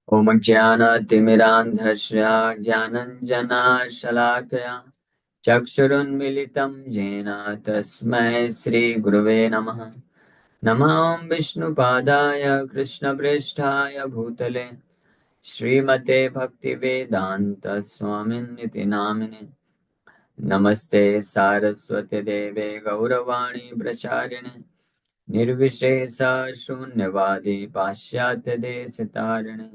ॐ ज्ञानतिमिरान्धस्य ज्ञानञ्जनशलाकया चक्षुरुन्मिलितं येन तस्मै श्रीगुरवे नमः। नमः विष्णुपादाय कृष्णप्रेष्ठाय भूतले श्रीमते भक्तिवेदान्तस्वामिन्निति नामिने। नमस्ते सारस्वती देवे गौरवाणी प्रचारिणे निर्विशेष शून्यवादी पाश्चात्यदेशतारिणे।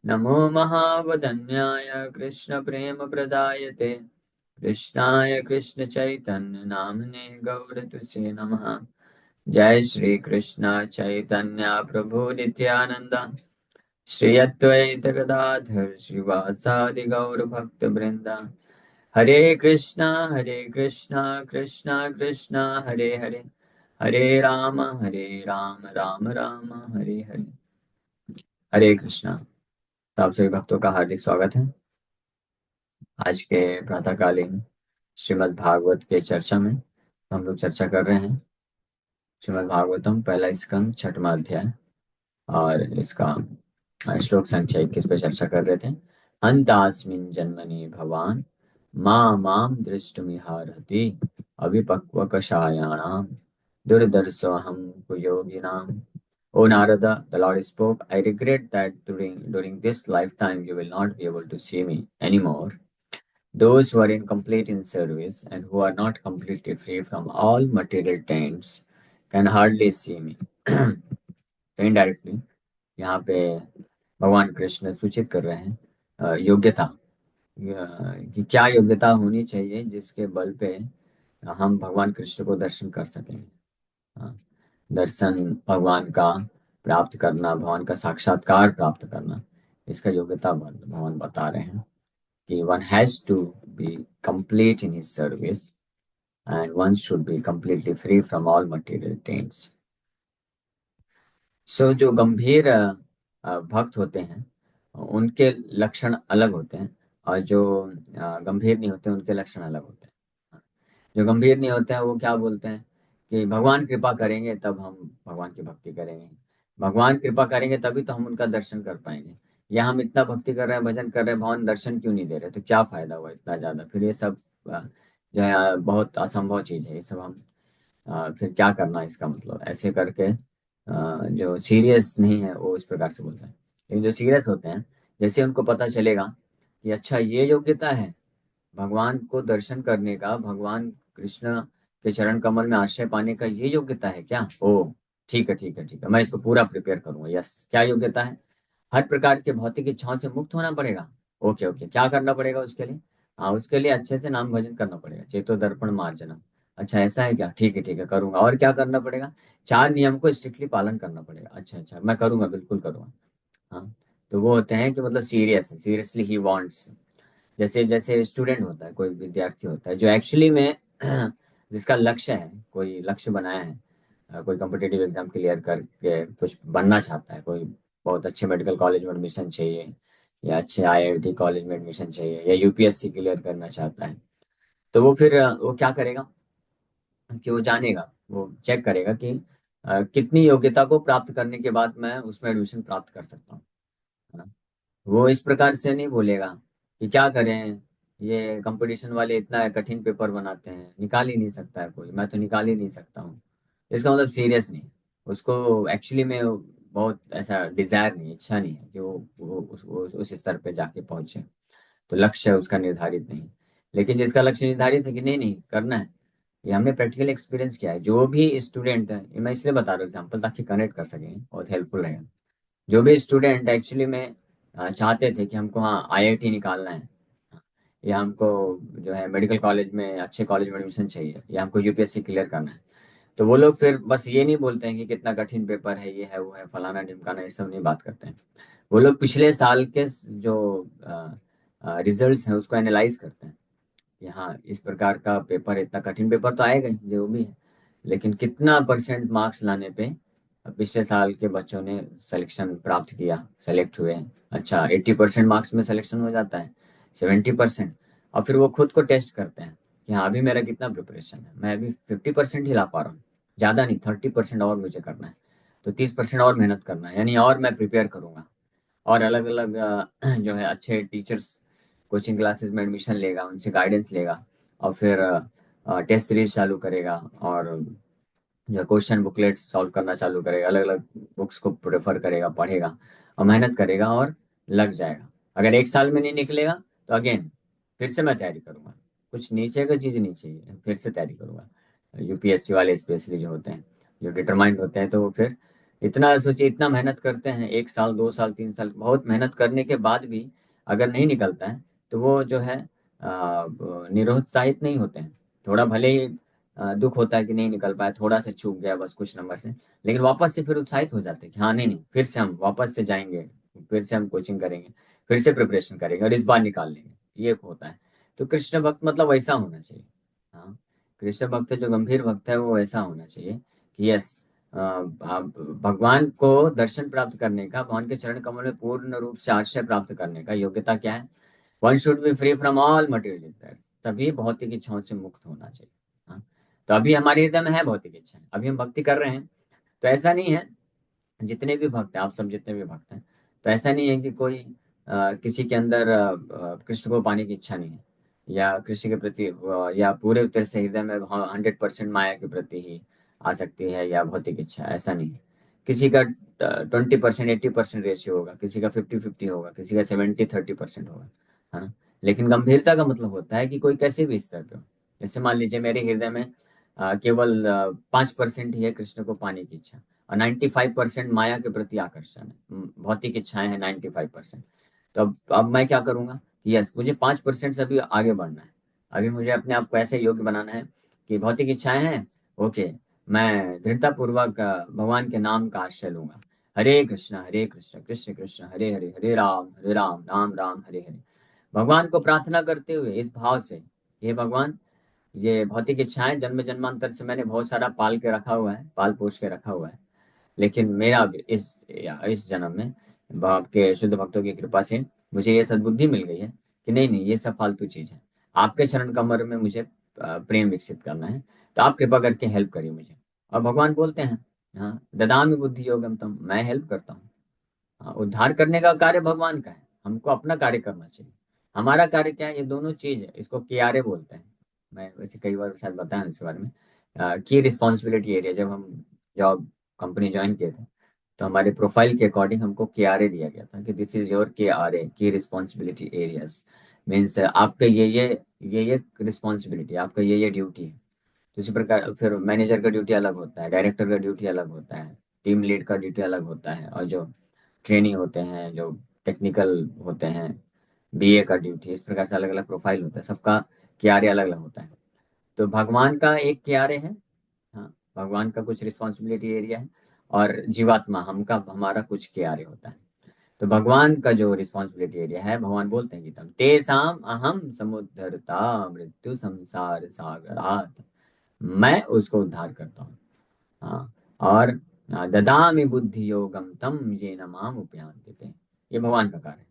नमो महावदन्याय कृष्णप्रेमप्रदायते कृष्णाय कृष्णचैतन्यनाम्ने गौरतुसे नमः। जय श्री कृष्ण चैतन्य प्रभु नित्यानंद श्री अद्वैत गदाधर श्रीवासादि गौर भक्त वृंदा। हरे कृष्णा कृष्णा कृष्णा हरे हरे, हरे राम राम राम हरे हरे। हरे कृष्णा। तो आप सभी भक्तों का हार्दिक स्वागत है आज के प्रातःकालीन श्रीमद् भागवत के चर्चा में। हम लोग चर्चा कर रहे हैं श्रीमद् भागवतम पहला स्कंद छठवां अध्याय, और इसका श्लोक संख्या 21 पे चर्चा कर रहे थे। अंतास्मिन् जन्मनि भवान मां माम दृष्टुमिहार्हति अविपक्वकषायाणाम दुर्दर्शोऽहं कुयोगिनाम। O Narada, the Lord spoke, I regret that during this lifetime you will not be able to see me anymore. Those who are incomplete in service and who are not completely free from all material taints can hardly see me. तो indirectly यहाँ पे भगवान कृष्ण सूचित कर रहे हैं योग्यता, कि क्या योग्यता होनी चाहिए जिसके बल पे हम भगवान कृष्ण को दर्शन कर सकेंगे। हाँ, दर्शन भगवान का प्राप्त करना, भगवान का साक्षात्कार प्राप्त करना, इसका योग्यता भगवान बता रहे हैं कि one has to be complete in his service and one should be completely free from all material taints. सो जो गंभीर भक्त होते हैं उनके लक्षण अलग होते हैं, और जो गंभीर नहीं होते उनके लक्षण अलग होते हैं। जो गंभीर नहीं होते हैं वो क्या बोलते हैं कि भगवान कृपा करेंगे तब हम भगवान की भक्ति करेंगे, भगवान कृपा करेंगे तभी तो हम उनका दर्शन कर पाएंगे। या हम इतना भक्ति कर रहे हैं, भजन कर रहे हैं, भगवान दर्शन क्यों नहीं दे रहे, तो क्या फायदा हुआ इतना ज्यादा, फिर ये सब जो है बहुत असंभव चीज है ये सब। हम फिर क्या करना, इसका मतलब ऐसे करके जो सीरियस नहीं है वो इस प्रकार से बोलते हैं। लेकिन जो सीरियस होते हैं, जैसे उनको पता चलेगा कि अच्छा ये योग्यता है भगवान को दर्शन करने का, भगवान कृष्ण के चरण कमल में आश्रय पाने का, ये योग्यता है क्या, ओ ठीक है ठीक है ठीक है, मैं इसको पूरा प्रिपेयर करूंगा। यस, क्या योग्यता है, हर प्रकार के भौतिक इच्छाओं से मुक्त होना पड़ेगा। ओके ओके, क्या करना पड़ेगा उसके लिए, हाँ उसके लिए अच्छे से नाम भजन करना पड़ेगा, चेतो दर्पण मार्जनम। अच्छा ऐसा है क्या, ठीक है करूंगा। और क्या करना पड़ेगा, चार नियम को स्ट्रिक्टली पालन करना पड़ेगा। अच्छा अच्छा, मैं करूंगा, बिल्कुल करूंगा। हाँ, तो वो होते हैं कि मतलब सीरियस है, सीरियसली ही वांट्स। जैसे जैसे स्टूडेंट होता है, कोई विद्यार्थी होता है जो एक्चुअली में जिसका लक्ष्य है, कोई लक्ष्य बनाया है, कोई कॉम्पिटेटिव एग्जाम क्लियर करके कुछ बनना चाहता है, कोई बहुत अच्छे मेडिकल कॉलेज में एडमिशन चाहिए, या अच्छे आईआईटी कॉलेज में एडमिशन चाहिए, या यूपीएससी क्लियर करना चाहता है, तो वो फिर वो क्या करेगा कि वो जानेगा, वो चेक करेगा कि कितनी योग्यता को प्राप्त करने के बाद मैं उसमें एडमिशन प्राप्त कर सकता हूँ। है ना? वो इस प्रकार से नहीं बोलेगा कि क्या करें, ये कंपटीशन वाले इतना कठिन पेपर बनाते हैं, निकाल ही नहीं सकता है कोई, मैं तो निकाल ही नहीं सकता हूँ। इसका मतलब सीरियस नहीं, उसको एक्चुअली में बहुत ऐसा डिजायर नहीं, इच्छा नहीं है कि वो उस स्तर पे जाके पहुंचे। तो लक्ष्य उसका निर्धारित नहीं। लेकिन जिसका लक्ष्य निर्धारित है कि नहीं नहीं करना है, ये हमने प्रैक्टिकल एक्सपीरियंस किया है। जो भी स्टूडेंट है, ये मैं इसलिए बता रहा हूँ एग्जाम्पल ताकि कनेक्ट कर सकें, बहुत हेल्पफुल रहेगा। जो भी स्टूडेंट एक्चुअली में चाहते थे कि हमको हाँ आईआईटी निकालना है, या हमको जो है मेडिकल कॉलेज में, अच्छे कॉलेज में एडमिशन चाहिए, या हमको यूपीएससी क्लियर करना है, तो वो लोग फिर बस ये नहीं बोलते हैं कि कितना कठिन पेपर है, ये है वो है फलाना ढिमकाना, ये सब नहीं बात करते हैं। वो लोग पिछले साल के जो रिजल्ट्स हैं उसको एनालाइज करते हैं कि हाँ इस प्रकार का पेपर, इतना कठिन पेपर तो आएगा ही जो भी है, लेकिन कितना परसेंट मार्क्स लाने पे पिछले साल के बच्चों ने सिलेक्शन प्राप्त किया, सेलेक्ट हुए। अच्छा 80% मार्क्स में सिलेक्शन हो जाता है, 70%। और फिर वो खुद को टेस्ट करते हैं कि हाँ अभी मेरा कितना प्रिपरेशन है, मैं अभी 50% ही ला पा रहा हूँ, ज़्यादा नहीं, 30% और मुझे करना है, तो 30% और मेहनत करना है, यानी और मैं प्रिपेयर करूंगा। और अलग अलग जो है अच्छे टीचर्स कोचिंग क्लासेस में एडमिशन लेगा, उनसे गाइडेंस लेगा, और फिर टेस्ट सीरीज चालू करेगा, और जो क्वेश्चन बुकलेट सॉल्व करना चालू करेगा, अलग अलग बुक्स को प्रेफर करेगा, पढ़ेगा और मेहनत करेगा और लग जाएगा। अगर एक साल में नहीं निकलेगा तो अगेन फिर से मैं तैयारी करूंगा। कुछ नीचे का चीज़ नहीं चाहिए, फिर से तैयारी करूंगा। यूपीएससी वाले स्पेशली जो होते हैं, जो डिटरमाइंड होते हैं, तो वो फिर इतना सोचिए, इतना मेहनत करते हैं, 1 साल 2 साल 3 साल बहुत मेहनत करने के बाद भी अगर नहीं निकलता है तो वो जो है निरुत्साहित नहीं होते हैं। थोड़ा भले ही दुख होता है कि नहीं निकल पाया, थोड़ा सा चूक गया बस कुछ नंबर से, लेकिन वापस से फिर उत्साहित हो जाते हैं कि हाँ नहीं नहीं, फिर से हम वापस से जाएंगे, फिर से हम कोचिंग करेंगे, फिर से प्रिपरेशन करेंगे और इस बार निकाल लेंगे। ये होता है। तो कृष्ण भक्त मतलब वैसा होना चाहिए। हाँ, कृष्ण भक्त जो गंभीर भक्त है वो ऐसा होना चाहिए कि यस, भगवान को दर्शन प्राप्त करने का, भगवान के चरण कमल में पूर्ण रूप से आश्रय प्राप्त करने का योग्यता क्या है? One should be free from all material desire. सभी भौतिक इच्छाओं से मुक्त होना चाहिए। हाँ, तो अभी हमारे हृदय में है भौतिक इच्छाएं, अभी हम भक्ति कर रहे हैं, तो ऐसा नहीं है, जितने भी भक्त हैं, आप सब जितने भी भक्त हैं, तो ऐसा नहीं है कि कोई किसी के अंदर कृष्ण को पाने की इच्छा नहीं है, या कृष्ण के प्रति या पूरे तरह से हृदय में 100% माया के प्रति ही आ सकती है या भौतिक इच्छा, ऐसा नहीं है। किसी का 20% 80% रेशियो होगा, किसी का 50-50 होगा, किसी का 70-30% होगा, है ना। लेकिन गंभीरता का मतलब होता है कि कोई कैसे भी स्तर पे हो। जैसे मान लीजिए मेरे हृदय में केवल 5% ही है कृष्ण को पाने की इच्छा, और 95% माया के प्रति आकर्षण है, भौतिक इच्छाएं हैं 95%। तो अब मैं क्या करूंगा? यस, मुझे 5% से अभी आगे बढ़ना है। अभी मुझे अपने आप को ऐसे योग्य बनाना है कि भौतिक इच्छाएं हैं, ओके, मैं दृढ़ता पूर्वक भगवान के नाम का आश्रय लूंगा। हरे कृष्ण कृष्ण कृष्ण हरे हरे, हरे राम राम राम हरे हरे। भगवान को प्रार्थना करते हुए इस भाव से, हे भगवान, ये भौतिक इच्छाएं जन्म जन्मांतर से मैंने बहुत सारा पाल के रखा हुआ है, पाल पोष के रखा हुआ है, लेकिन मेरा अब इस जन्म में आपके शुद्ध भक्तों की कृपा से मुझे ये सद्बुद्धि मिल गई है कि नहीं नहीं, ये सब फालतू चीज है। आपके चरण कमर में मुझे प्रेम विकसित करना है, तो आप कृपा करके हेल्प करिए मुझे। और भगवान बोलते हैं, हाँ, ददामि बुद्धि योगम तम, मैं हेल्प करता हूँ। हाँ, उद्धार करने का कार्य भगवान का है, हमको अपना कार्य करना चाहिए। हमारा कार्य क्या है? ये दोनों चीज है, इसको कियारे बोलते हैं। मैं वैसे कई बार शायद बताया हूं इसके बारे में। की रिस्पॉन्सिबिलिटी एरिया, जब हम जॉब कंपनी ज्वाइन किए थे, तो हमारे प्रोफाइल के अकॉर्डिंग हमको केआरए दिया गया था कि दिस इज योर केआरए, की रिस्पॉन्सिबिलिटी एरियाज। मीन्स आपका ये रिस्पॉन्सिबिलिटी, आपका ये ड्यूटी है। तो इसी प्रकार फिर मैनेजर का ड्यूटी अलग होता है, डायरेक्टर का ड्यूटी अलग होता है, टीम लीड का ड्यूटी अलग होता है, और जो ट्रेनिंग होते हैं, जो टेक्निकल होते हैं, बीए का ड्यूटी, इस प्रकार से अलग अलग प्रोफाइल होता है, सबका क्यारे अलग अलग होता है। तो भगवान का एक क्यारे है, हाँ, भगवान का कुछ रिस्पॉन्सिबिलिटी एरिया है, और जीवात्मा हमका हमारा कुछ क्यारे होता है। तो भगवान का जो रिस्पॉन्सिबिलिटी एरिया है, भगवान बोलते हैं गीता में, तेसाम अहम समुद्धरता मृत्यु संसार सागरात, मैं उसको उद्धार करता हूँ। हाँ, और ददामि बुद्धि योगम तम येन माम उपयान्ति। ये भगवान का कार्य है।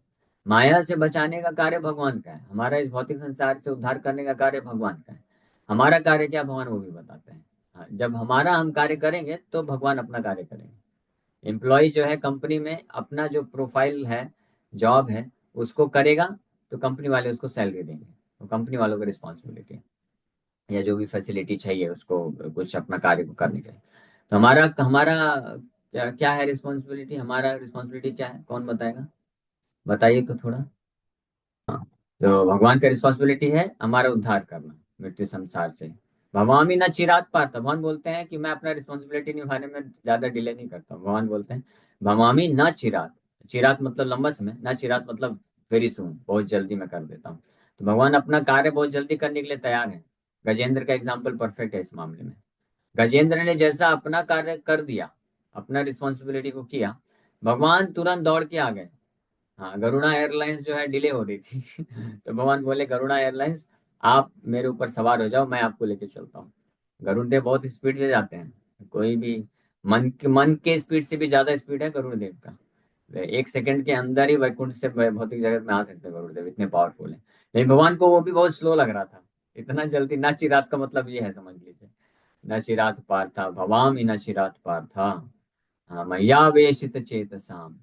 माया से बचाने का कार्य भगवान का है, हमारा इस भौतिक संसार से उद्धार करने का कार्य भगवान का है। हमारा कार्य क्या, भगवान वो भी बताते हैं। हाँ, जब हमारा हम कार्य करेंगे तो भगवान अपना कार्य करेंगे। एम्प्लॉय जो है कंपनी में अपना जो प्रोफाइल है, जॉब है, उसको करेगा, तो कंपनी वाले उसको सैलरी देंगे, तो कंपनी वालों की रिस्पॉन्सिबिलिटी है, या जो भी फैसिलिटी चाहिए उसको कुछ अपना कार्य को करने के लिए। तो हमारा हमारा क्या है रिस्पॉन्सिबिलिटी? हमारा रिस्पॉन्सिबिलिटी क्या है, कौन बताएगा? बताइए तो थोड़ा। तो भगवान का रिस्पॉन्सिबिलिटी है हमारा उद्धार करना मृत्यु संसार से। भवामी न चिरात पार्थ, भगवान बोलते हैं कि मैं अपना रिस्पॉन्सिबिलिटी निभाने में ज्यादा डिले नहीं करता हूँ। भगवान बोलते हैं भवामी न चिरात, चिरात मतलब लंबा समय, न चिरात मतलब वेरी सुन, बहुत जल्दी मैं कर देता हूँ। तो भगवान अपना कार्य बहुत जल्दी करने के लिए तैयार है। गजेंद्र का एग्जाम्पल परफेक्ट है इस मामले में। गजेंद्र ने जैसा अपना कार्य कर दिया, अपना रिस्पॉन्सिबिलिटी को किया, भगवान तुरंत दौड़ के आ गए। हाँ, गरुड़ा एयरलाइंस जो है डिले हो रही थी तो भगवान बोले गरुड़ा एयरलाइंस, आप मेरे ऊपर सवार हो जाओ, मैं आपको लेके चलता हूँ। गरुड़ देव बहुत स्पीड से जाते हैं, कोई भी मन के स्पीड से भी ज्यादा स्पीड है गरुड़ देव का। वे 1 सेकंड के अंदर ही वैकुंठ से भौतिक जगत में आ सकते हैं गरुड़ देव, इतने पावरफुल है। लेकिन भगवान को वो भी बहुत स्लो लग रहा था, इतना जल्दी ना चिरात का मतलब ये है, समझ लीजिए। न चिरात पार्था भवामी न चिरात पार्था, हाँ, मैया वेशित चेतसाम,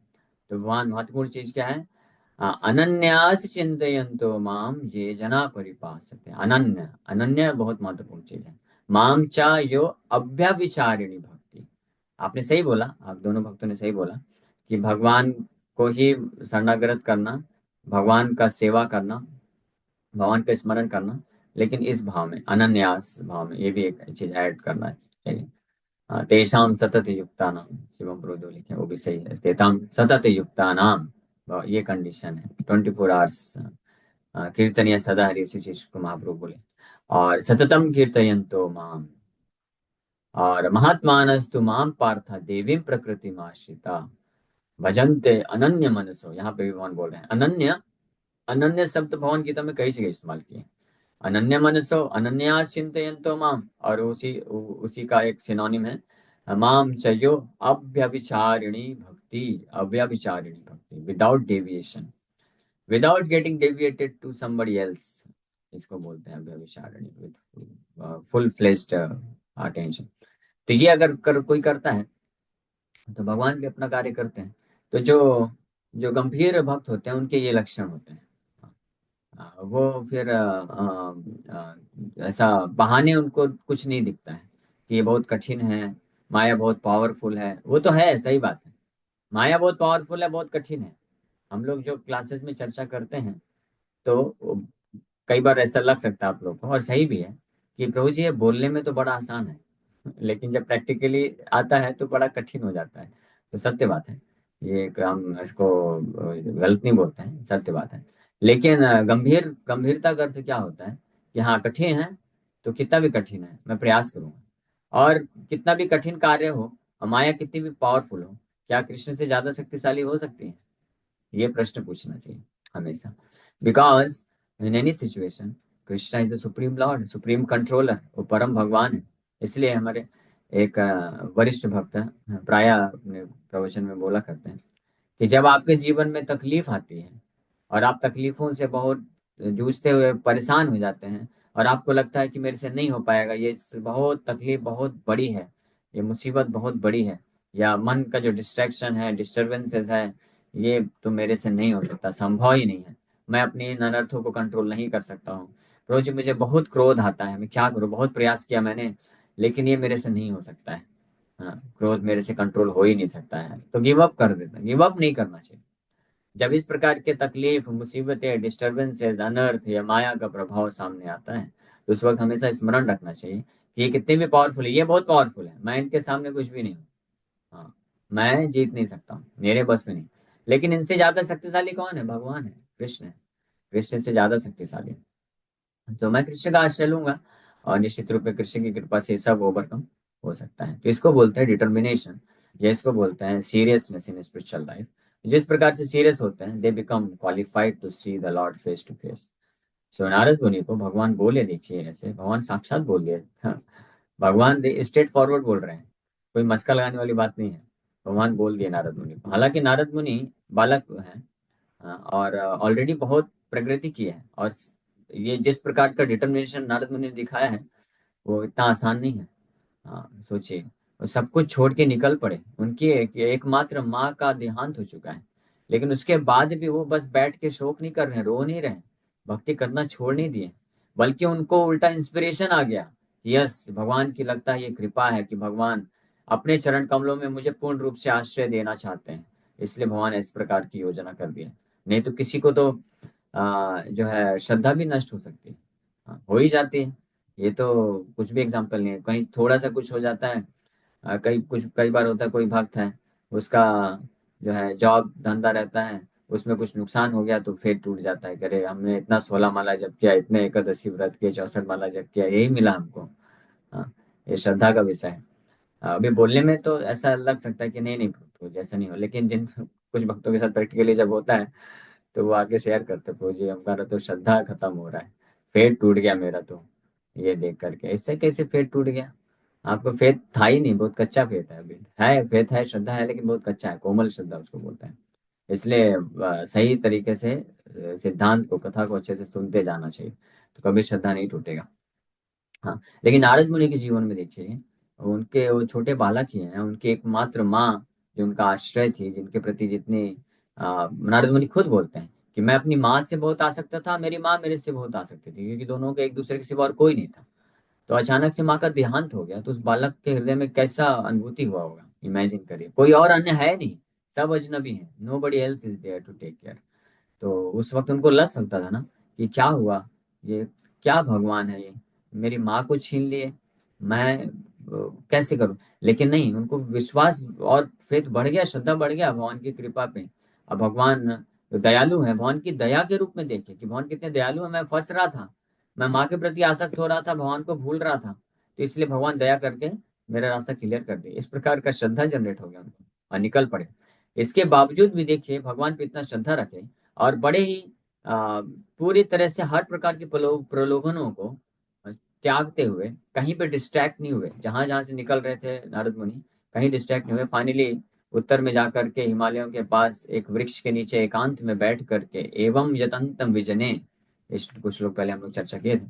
तो भगवान महत्वपूर्ण चीज क्या है? अनन्यास चिंतयन्तो माम ये जना परिपासते। अनन्य, अनन्य बहुत महत्वपूर्ण चीज है। माम चा यो अव्यभिचारिणी भक्ति। आपने सही बोला, आप दोनों भक्तों ने सही बोला कि भगवान को ही शरणागत करना, भगवान का सेवा करना, भगवान का स्मरण करना, लेकिन इस भाव में, अनन्यास भाव में, ये भी एक चीज ऐड करना चाहिए। तेषाम सतत युक्ता नाम, शिवम प्रोदो लिखे वो भी सही है, तेताम सतत युक्ता नाम, ये कंडीशन है 24 आवर्स कीर्तनीय सदा हरि, इसी चीज को महाप्रभु बोले। और सततम कीर्तयन्तो माम, और महात्मानस्तु माम पार्थ देवीं प्रकृति आश्रिता भजन्ते अनन्य मनसो। यहाँ पे भी भगवान बोल रहे हैं अनन्य। अनन्य शब्द भगवान गीता में कई जगह इस्तेमाल किए। अनन्य मनसो, अनन्यास चिंतयन्तो माम, और उसी का एक सिनोनिम है माम चयो अव्यभिचारिणी भक्ति। अव्यभिचारिणी भक्ति, without deviation, without getting deviated to somebody else, इसको बोलते हैं अव्यभिचारिणी, विद फुल फ्लेज्ड अटेंशन। तो ये अगर कोई करता है तो भगवान भी अपना कार्य करते हैं। तो जो जो गंभीर भक्त होते हैं उनके ये लक्षण होते हैं। वो फिर ऐसा बहाने उनको कुछ नहीं दिखता है कि ये बहुत कठिन है, माया बहुत पावरफुल है। वो तो है, सही बात है, माया बहुत पावरफुल है, बहुत कठिन है। हम लोग जो क्लासेस में चर्चा करते हैं तो कई बार ऐसा लग सकता है आप लोग को, और सही भी है, कि प्रभु जी ये बोलने में तो बड़ा आसान है, लेकिन जब प्रैक्टिकली आता है तो बड़ा कठिन हो जाता है। तो सत्य बात है, ये हम इसको गलत नहीं बोलते हैं, सत्य बात है। लेकिन गंभीरता का अर्थ क्या होता है कि हाँ कठिन है, तो कितना भी कठिन है मैं प्रयास करूंगा। और कितना भी कठिन कार्य हो, और माया कितनी भी पावरफुल हो, क्या कृष्ण से ज्यादा शक्तिशाली हो सकती है? ये प्रश्न पूछना चाहिए हमेशा। Because in any situation Krishna is the supreme Lord, supreme controller, वो परम भगवान है। इसलिए हमारे एक वरिष्ठ भक्त हैं, प्राय अपने प्रवचन में बोला करते हैं कि जब आपके जीवन में तकलीफ आती है और आप तकलीफों से बहुत जूझते हुए परेशान हो जाते हैं, और आपको लगता है कि मेरे से नहीं हो पाएगा, ये बहुत तकलीफ बहुत बड़ी है, ये मुसीबत बहुत बड़ी है, या मन का जो डिस्ट्रैक्शन है, डिस्टरबेंसेस है, ये तो मेरे से नहीं हो सकता, संभव ही नहीं है, मैं अपनी इन अनर्थों को कंट्रोल नहीं कर सकता हूँ। रोज मुझे बहुत क्रोध आता है, मैं क्या करूँ, बहुत प्रयास किया मैंने, लेकिन ये मेरे से नहीं हो सकता है। हाँ, क्रोध मेरे से कंट्रोल हो ही नहीं सकता है, तो गिव अप कर देता, गिव अप नहीं करना चाहिए। जब इस प्रकार के तकलीफ, मुसीबतें, डिस्टरबेंसेस, अनर्थ या माया का प्रभाव सामने आता है, तो उस वक्त हमेशा स्मरण रखना चाहिए कि ये कितने भी पावरफुल है, ये बहुत पावरफुल है, मैं इनके सामने कुछ भी नहीं हूँ। हाँ, मैं जीत नहीं सकता हूँ, मेरे बस में नहीं। लेकिन इनसे ज्यादा शक्तिशाली कौन है? भगवान है, कृष्ण है। कृष्ण से ज्यादा शक्तिशाली है, तो मैं कृष्ण का आश्रय लूंगा, और निश्चित रूप में कृष्ण की कृपा से सब ओवरकम हो सकता है। तो इसको बोलते हैं डिटर्मिनेशन, या इसको बोलते हैं सीरियसनेस इन स्पिरिचुअल लाइफ। जिस प्रकार से सीरियस होते हैं, they become qualified to see the lord face to face. So Narad Muni को भगवान बोले, देखिए ऐसे भगवान साक्षात बोल दिए। हाँ, भगवान स्ट्रेट फॉरवर्ड बोल रहे हैं, कोई मस्का लगाने वाली बात नहीं है। भगवान बोल दिए नारद मुनि को, हालांकि नारद मुनि बालक हैं, और ऑलरेडी बहुत प्रगति की है, और ये जिस प्रकार का डिटर्मिनेशन नारद मुनि ने दिखाया है, वो इतना आसान नहीं है। हाँ सोचिए, वो सब कुछ छोड़ के निकल पड़े, उनकी एकमात्र माँ का देहांत हो चुका है, लेकिन उसके बाद भी वो बस बैठ के शोक नहीं कर रहे, रो नहीं रहे, भक्ति करना छोड़ नहीं दिए, बल्कि उनको उल्टा इंस्पिरेशन आ गया। यस, भगवान की लगता है ये कृपा है कि भगवान अपने चरण कमलों में मुझे पूर्ण रूप से आश्रय देना चाहते हैं, इसलिए भगवान ने इस प्रकार की योजना कर दी है। नहीं तो किसी को तो जो है श्रद्धा भी नष्ट हो सकती है, हो ही जाती है। ये तो कुछ भी एग्जाम्पल नहीं है, कहीं थोड़ा सा कुछ हो जाता है। कई बार होता है, कोई भक्त है, उसका जो है जॉब धंधा रहता है, उसमें कुछ नुकसान हो गया तो फिर टूट जाता है, करे हमने इतना 16 माला जप किया, इतने एकादशी व्रत किए, 64 माला जप किया, यही मिला हमको। हाँ, ये श्रद्धा का विषय है। अभी बोलने में तो ऐसा लग सकता है कि नहीं नहीं प्रभु जी, ऐसा नहीं हो, लेकिन जिन कुछ भक्तों के साथ प्रैक्टिकली जब होता है, तो वो आगे शेयर करते, प्रभु जी हमारा तो श्रद्धा खत्म हो रहा है, फेथ टूट गया मेरा तो, ये देख करके। इससे कैसे फेथ टूट गया? आपको फेथ था ही नहीं, बहुत कच्चा फेथ है अभी, है फेथ है, श्रद्धा है, लेकिन बहुत कच्चा है, कोमल श्रद्धा उसको बोलते हैं। इसलिए सही तरीके से सिद्धांत को, कथा को अच्छे से सुनते जाना चाहिए, तो कभी श्रद्धा नहीं टूटेगा। हाँ, लेकिन नारद मुनि के जीवन में देखिए, उनके वो छोटे बालक ही हैं, उनकी एकमात्र माँ जो उनका आश्रय थी, जिनके प्रति जितनी नारद मुनि खुद बोलते हैं कि मैं अपनी माँ से बहुत आसक्त था, मेरी माँ मेरे से बहुत आसक्त थी, क्योंकि दोनों के एक दूसरे के सिवा और कोई नहीं था। तो अचानक से माँ का देहांत हो गया, तो उस बालक के हृदय में कैसा अनुभूति हुआ होगा, इमेजिन करिए। कोई और अन्य है नहीं, सब अजनबी है, nobody else is there to take care. तो उस वक्त उनको लग सकता था ना कि क्या हुआ, ये क्या भगवान है ये, मेरी माँ को छीन लिए, मैं कैसे करूं। लेकिन नहीं, उनको विश्वास और फेथ बढ़ गया, श्रद्धा बढ़ गया भगवान की कृपा पे। अब भगवान दयालु है, भगवान की दया के रूप में देखे कि भगवान कितने दयालु है। मैं फंस रहा था, मैं माँ के प्रति आसक्त हो रहा था, भगवान को भूल रहा था, तो इसलिए भगवान दया करके मेरा रास्ता क्लियर कर दिया। इस प्रकार का श्रद्धा जनरेट हो गया उनको और निकल पड़े। इसके बावजूद भी देखिए भगवान पे इतना श्रद्धा रखे और बड़े ही पूरी तरह से हर प्रकार के प्रलोभनों को त्यागते हुए कहीं पे डिस्ट्रैक्ट नहीं हुए। जहां जहां से निकल रहे थे नारद मुनि, कहीं डिस्ट्रैक्ट नहीं हुए। फाइनली उत्तर में जाकर के हिमालयों के पास एक वृक्ष के नीचे एकांत में बैठ करके एवं यतंतम विजने, इस कुछ लोग पहले हम लोग चर्चा किए थे।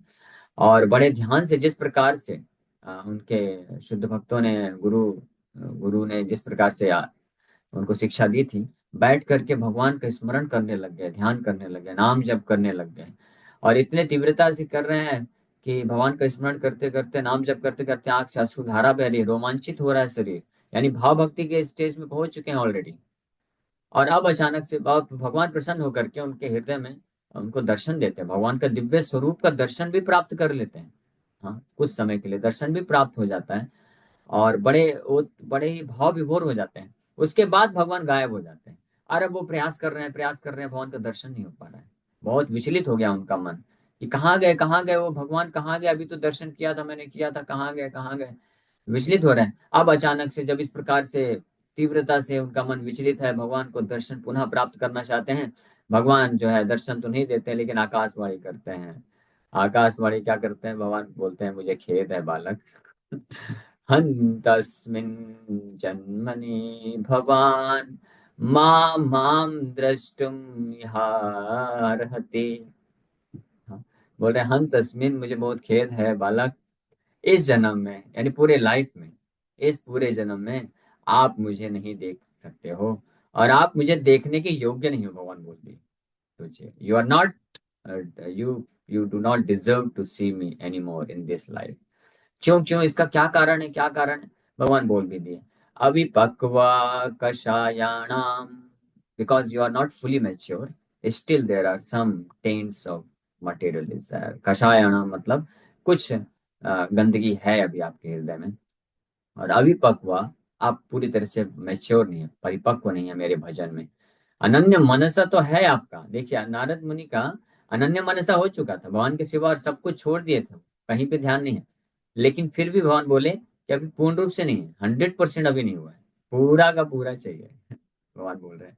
और बड़े ध्यान से जिस प्रकार से उनके शुद्ध भक्तों ने, गुरु ने जिस प्रकार से उनको शिक्षा दी थी, बैठ करके भगवान का स्मरण करने लग गए, ध्यान करने लग गए, नाम जप करने लग गए। और इतने तीव्रता से कर रहे हैं कि भगवान का स्मरण करते करते, नाम जप करते करते आंख से अश्रुधारा बह रही है, रोमांचित हो रहा है शरीर, यानी भाव भक्ति के स्टेज में पहुंच चुके हैं ऑलरेडी। और अब अचानक से भगवान प्रसन्न होकर के उनके हृदय में उनको दर्शन देते हैं, भगवान का दिव्य स्वरूप का दर्शन भी प्राप्त कर लेते हैं। हाँ, कुछ समय के लिए दर्शन भी प्राप्त हो जाता है और बड़े ही भाव विभोर हो जाते हैं। उसके बाद भगवान गायब हो जाते हैं। और अब वो प्रयास कर रहे हैं, प्रयास कर रहे हैं, भगवान का दर्शन नहीं हो पा रहा है। बहुत विचलित हो गया उनका मन कि कहाँ गए, कहाँ गए वो भगवान, कहाँ गए, अभी तो दर्शन किया था, मैंने किया था, कहाँ गए, कहाँ गए। विचलित हो रहे हैं। अब अचानक से जब इस प्रकार से तीव्रता से उनका मन विचलित है, भगवान को दर्शन पुनः प्राप्त करना चाहते हैं, भगवान जो है दर्शन तो नहीं देते, लेकिन आकाशवाणी करते हैं। आकाशवाणी क्या करते हैं, भगवान बोलते हैं, मुझे खेद है बालक, हन्तस्मिन् जन्मनि भवान मां द्रष्टुम इहार्हति। हाँ, बोल रहे हन तस्मिन, मुझे बहुत खेद है बालक, इस जन्म में यानी पूरे लाइफ में, इस पूरे जन्म में आप मुझे नहीं देख सकते हो और आप मुझे देखने के योग्य नहीं हो। भगवान बोल दिए तुझे, you are not, you you do not deserve to see me any more in this life. क्यों क्यों, इसका क्या कारण है, क्या कारण है, भगवान बोल भी दिए। अविपक्वा कषायाणाम, because you are not fully mature, still there are some taints of material desire. कषायाणाम मतलब कुछ गंदगी है अभी आपके हृदय में। और अविपक्वा, आप पूरी तरह से मेच्योर नहीं है, परिपक्व नहीं है मेरे भजन में। अनन्य मनसा तो है आपका, देखिए नारद मुनि का अनन्य मनसा हो चुका था, भगवान के सिवा और सब कुछ छोड़ दिए थे, कहीं पे ध्यान नहीं है। लेकिन फिर भी भगवान बोले कि अभी पूर्ण रूप से नहीं है, 100% अभी नहीं हुआ है, पूरा का पूरा चाहिए। भगवान बोल रहे हैं,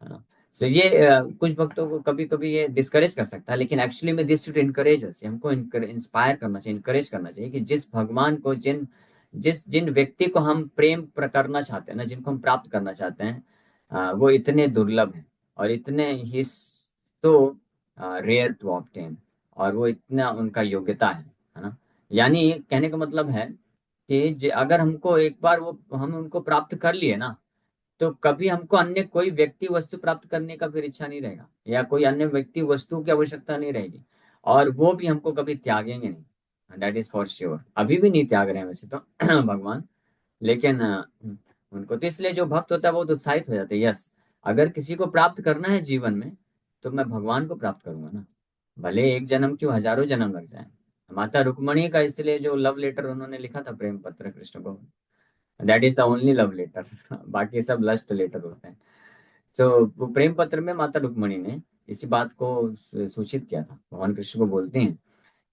है ना। सो ये कुछ भक्तों को कभी कभी ये डिस्करेज कर सकता है, लेकिन एक्चुअली में दिस शुड इनकरेज अस, हमको इंस्पायर करना चाहिए, इनकरेज करना चाहिए कि जिस भगवान को, जिन व्यक्ति को हम प्रेम करना चाहते हैं ना, जिनको हम प्राप्त करना चाहते हैं, वो इतने दुर्लभ हैं और इतने ही तो रेयर टू ऑब्टेन, और वो इतना उनका योग्यता है ना। यानी कहने का मतलब है कि अगर हमको एक बार वो हम उनको प्राप्त कर लिए ना, तो कभी हमको अन्य कोई व्यक्ति वस्तु प्राप्त करने का फिर इच्छा नहीं रहेगा, या कोई अन्य व्यक्ति वस्तु की आवश्यकता नहीं रहेगी, और वो भी हमको कभी त्यागेंगे नहीं, दैट इज फॉर श्योर। अभी भी नहीं त्याग रहे हैं वैसे तो भगवान, लेकिन उनको तो इसलिए जो भक्त होता है वो तो उत्साहित हो जाते हैं, यस, अगर किसी को प्राप्त करना है जीवन में, तो मैं भगवान को प्राप्त करूंगा ना, भले एक जन्म क्यों हजारों जन्म लग जाए। माता रुक्मणी का इसलिए जो लव लेटर उन्होंने लिखा था, प्रेम पत्र कृष्ण को, that is the only love letter बाकी सब लस्ट लेटर होते हैं। तो वो प्रेम पत्र में माता रुक्मणी ने इसी बात को सूचित किया था। भगवान कृष्ण को बोलते हैं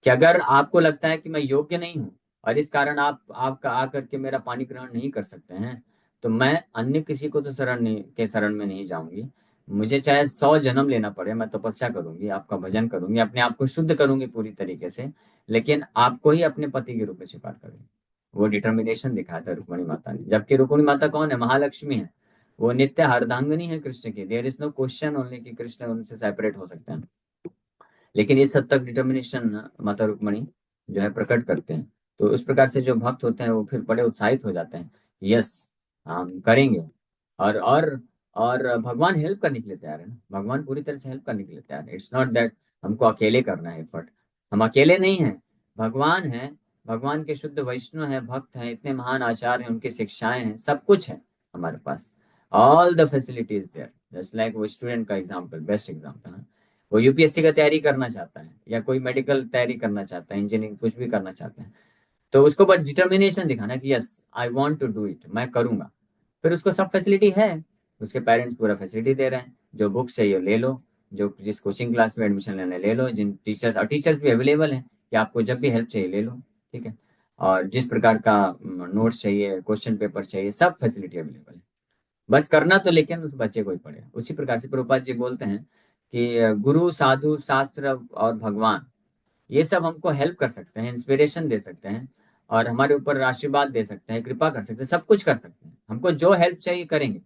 कि अगर आपको लगता है कि मैं योग्य नहीं हूं और इस कारण आपका आकर के मेरा पानी ग्रहण नहीं कर सकते हैं, तो मैं अन्य किसी को तो शरण में नहीं जाऊंगी। मुझे चाहे 100 जन्म लेना पड़े, मैं तपस्या करूंगी, आपका भजन करूंगी, अपने आप को शुद्ध करूंगी पूरी तरीके से, लेकिन आपको ही अपने पति के रूप में स्वीकार करूंगी। वो डिटर्मिनेशन दिखाया था रुक्मणी माता ने, जबकि रुक्मणी माता कौन है, महालक्ष्मी है, वो नित्य हरदांगनी है कृष्ण की। There is no question only कि कृष्ण उनसे सेपरेट हो सकते हैं, लेकिन इस हद तक डिटर्मिनेशन माता रुक्मणी जो है प्रकट करते हैं। तो उस प्रकार से जो भक्त होते हैं वो फिर बड़े उत्साहित हो जाते हैं, यस हम करेंगे। और और भगवान हेल्प करने के लिए तैयार है ना, भगवान पूरी तरह से हेल्प करने के लिए तैयार है। इट्स नॉट दैट हमको अकेले करना है एफर्ट। हम अकेले नहीं हैं, भगवान है, भगवान के शुद्ध वैष्णव है, भक्त हैं, इतने महान आचार्य हैं, उनकी शिक्षाएं हैं, सब कुछ है हमारे पास। All the facilities there. Just like वो स्टूडेंट का एग्जाम्पल, बेस्ट एग्जाम्पल है। वो यूपीएससी का तैयारी करना चाहता है, या कोई मेडिकल तैयारी करना चाहता है, इंजीनियरिंग कुछ भी करना चाहता है, तो उसको बस डिटर्मिनेशन दिखाना कि yes I want to do it, मैं करूंगा। फिर उसको सब फैसिलिटी है, उसके पेरेंट्स पूरा फैसिलिटी दे रहे हैं, जो बुक्स चाहिए ले लो, जो जिस कोचिंग क्लास में एडमिशन लेना है ले लो, जिन टीचर्स, और टीचर्स भी अवेलेबल हैं कि आपको जब भी हेल्प चाहिए ले लो, ठीक है। और जिस प्रकार का नोट्स चाहिए, क्वेश्चन पेपर चाहिए, सब फैसिलिटी अवेलेबल है। बस करना तो लेकिन उस बच्चे को ही पड़ेगा। उसी प्रकार से प्रभुपाद जी बोलते हैं कि गुरु, साधु, शास्त्र और भगवान, ये सब हमको हेल्प कर सकते हैं, इंस्पिरेशन दे सकते हैं, और हमारे ऊपर आशीर्वाद दे सकते हैं, कृपा कर सकते हैं, सब कुछ कर सकते हैं। हमको जो हेल्प चाहिए करेंगे,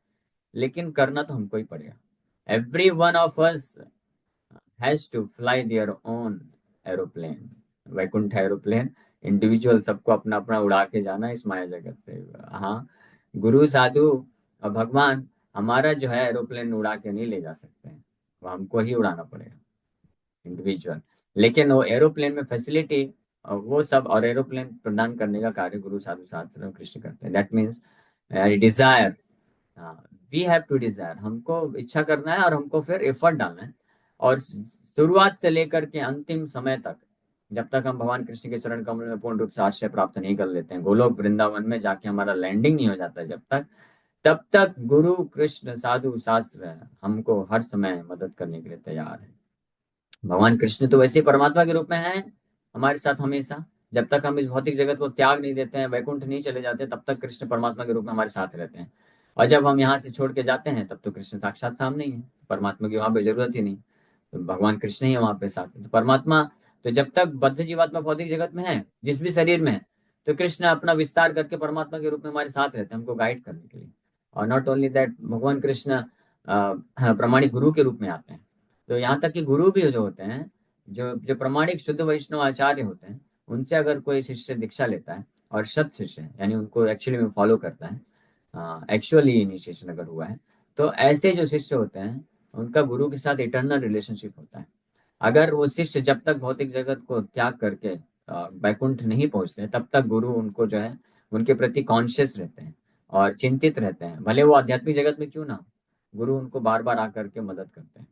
लेकिन करना तो हमको ही पड़ेगा। Every one of us has to fly their own aeroplane, Vaikuntha aeroplane. Individual सबको अपना अपना उड़ा के जाना है इस माया जगत से। हाँ, गुरु, साधु और भगवान हमारा जो है एरोप्लेन उड़ा के नहीं ले जा सकते हैं, वो हमको ही उड़ाना पड़ेगा, इंडिविजुअल। लेकिन वो एरोप्लेन में फैसिलिटी, वो सब, और एरोप्लेन प्रदान करने का कार्य गुरु, साधु, शास्त्र और कृष्ण करते हैं। That means desire, we have to desire, हमको इच्छा करना है और हमको फिर एफर्ट डालना है। और शुरुआत से लेकर के अंतिम समय तक, जब तक हम भगवान कृष्ण के चरण कमल में पूर्ण रूप से आश्रय प्राप्त नहीं कर लेते हैं, गोलोक वृंदावन में जाके हमारा लैंडिंग नहीं हो जाता है जब तक, तब तक गुरु, कृष्ण, साधु, शास्त्र हमको हर समय मदद करने के लिए तैयार है। भगवान कृष्ण तो वैसे ही परमात्मा के रूप में है हमारे साथ हमेशा। जब तक हम इस भौतिक जगत को त्याग नहीं देते हैं, वैकुंठ नहीं चले जाते, तब तक कृष्ण परमात्मा के रूप में हमारे साथ रहते हैं। और जब हम यहाँ से छोड़ के जाते हैं, तब तो कृष्ण साक्षात सामने ही है, परमात्मा की वहां पे जरूरत ही नहीं, तो भगवान कृष्ण ही है वहां पे साथ में। तो परमात्मा, तो जब तक बद्ध जीवात्मा भौतिक जगत में है, जिस भी शरीर में है, तो कृष्ण अपना विस्तार करके परमात्मा के रूप में हमारे साथ रहते हैं, हमको गाइड करने के लिए। और नॉट ओनली दैट, भगवान कृष्ण प्रामाणिक गुरु के रूप में आते हैं। तो यहाँ तक कि गुरु भी जो होते हैं, जो जो प्रमाणिक शुद्ध वैष्णव आचार्य होते हैं, उनसे अगर कोई शिष्य दीक्षा लेता है और सत शिष्य है, यानी उनको एक्चुअली में फॉलो करता है, एक्चुअली इनिशिएशन अगर हुआ है, तो ऐसे जो शिष्य होते हैं, उनका गुरु के साथ इटर्नल रिलेशनशिप होता है। अगर वो शिष्य जब तक भौतिक जगत को त्याग करके वैकुंठ नहीं पहुंचते, तब तक गुरु उनको जो है, उनके प्रति कॉन्शियस रहते हैं और चिंतित रहते हैं, भले वो आध्यात्मिक जगत में क्यों ना हो, गुरु उनको बार बार आकर के मदद करते हैं।